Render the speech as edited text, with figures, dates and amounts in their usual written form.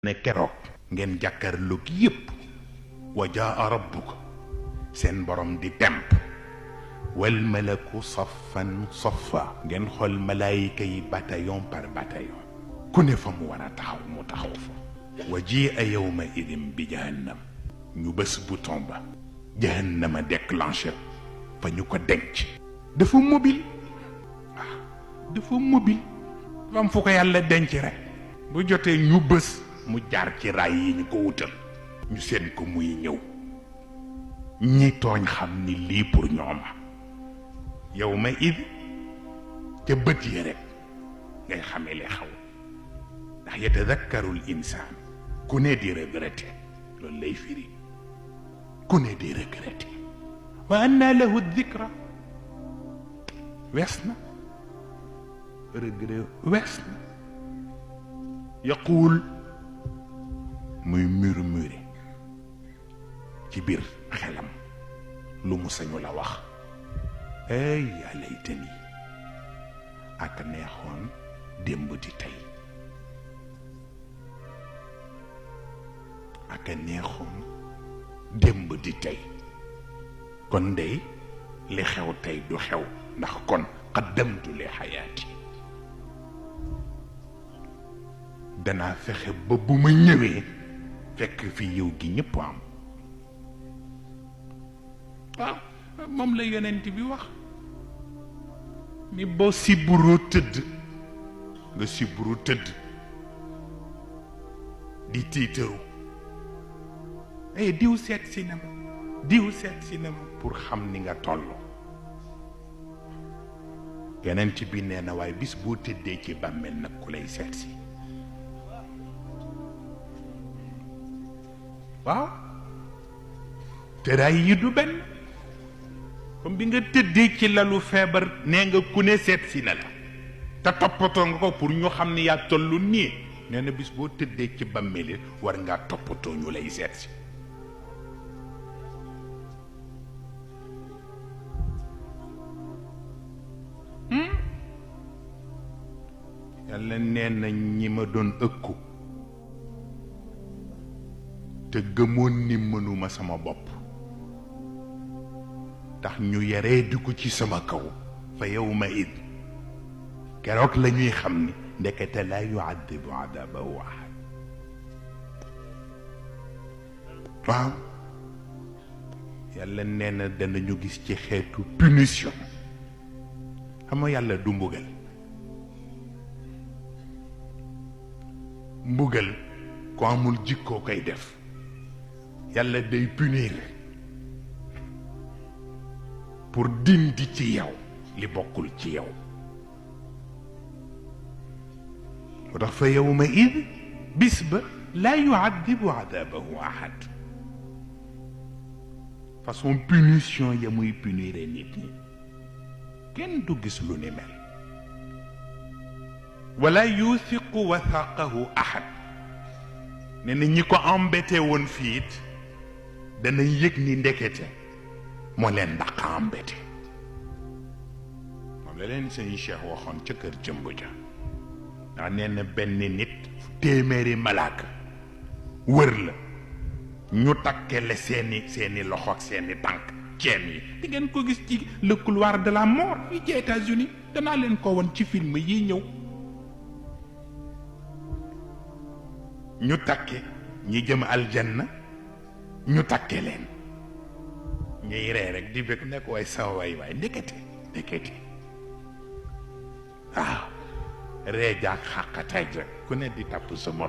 ne keroog ngeen jàkkaarloog yépp wa jaa rabbuka seen borom di temp wal malaku saffan saffa ngeen xool malaayika yi bataillon par bataillon ku ne fa mu war a taxaw mu taxaw fa wa jii a yawma idin bi jahannam ñu bés bouton ba jahannama déclenché fa ñu ko denc dafa mobile waaw dafa mobile dafa am fu ko yàlla denc rek bu jotee ñu bés mu jaar ci raay yi ñu ko wutal ñu seen ko muy ñëw ñi tooñ xam ni lii pour ñooma yow ma id ca bët yi rek ngay xamee li xaw ndax yatadakkaru l insaan ku ne di regretté loolu lay firi ku ne di regretté wa anna lahu dikra wees na regret wees na yaquul muy murmuré ci biir xelam lu mu sañu la wax ay yaa laytani ak neexoon démb di tey ak neexoon démb di tey kon ndey li xew tey du xew ndax kon qaddamtu li xayaati danaa fexe ba bu ma ñëwee fekk fi yow gi ñëpp am waaw moom la yonent bi wax ni boo sibburoo tëdd nga sibburu tëdd di tiitaru diw seet si na ma diw seet si na ma pour xam ni nga toll yonent bi nee na waaye bis boo tëddee ci bàmmeel nag ku lay seet si waaw tëraay yi du benn comme bi nga tëddee ci lalu feebar nee nga ku ne seet si na la te toppatoo nga ko pour ñu xam ni yaa tollu nii nee na bis boo tëddee ci bàmmeel war ngaa toppatoo ñu lay seet si yàlla nee na ñi ma doon ëkku te gëmoon ni mënuma sama bopp tax ñu yaree di ko ci sama kaw fa yawma id keroog la ñuy xam ni ndekete laa yuadibu adabahu ahad waaw yàlla nee na danañu gis ci xeetu punition xam nga yàlla du mbugal mbugal ko amul jikkoo koy def yàlla day punir pour dindi ci yow li bokkul ci yow moo tax fa yawma id bis ba laa yuadibu adabahu ahad façon punition ya muy punire nit ñi kenn du gis lu ni mel wala yusiqu wathaqahu ahad ne na ñi ko embêté woon fii it dana yëg ni ndekete moo leen dàq embêté moom la leen sëñ Cheikh waxoon ca kër jëmb ja ndax nee na benn nit téeméeri malaaka wër la ñu takkele seeni loxo ak seeni tànk ceen yi di ngeen ko gis ci le couloir de la mort fii ci États-Unis danaa leen ko won ci film yi ñëw ñu takke ñi jëm aljanna ñu takke leen ñuy ree rek di bëgg nekk waay sama waay ndekete waaw ree jaag xàqataay ja ku ne di tàpp sa morom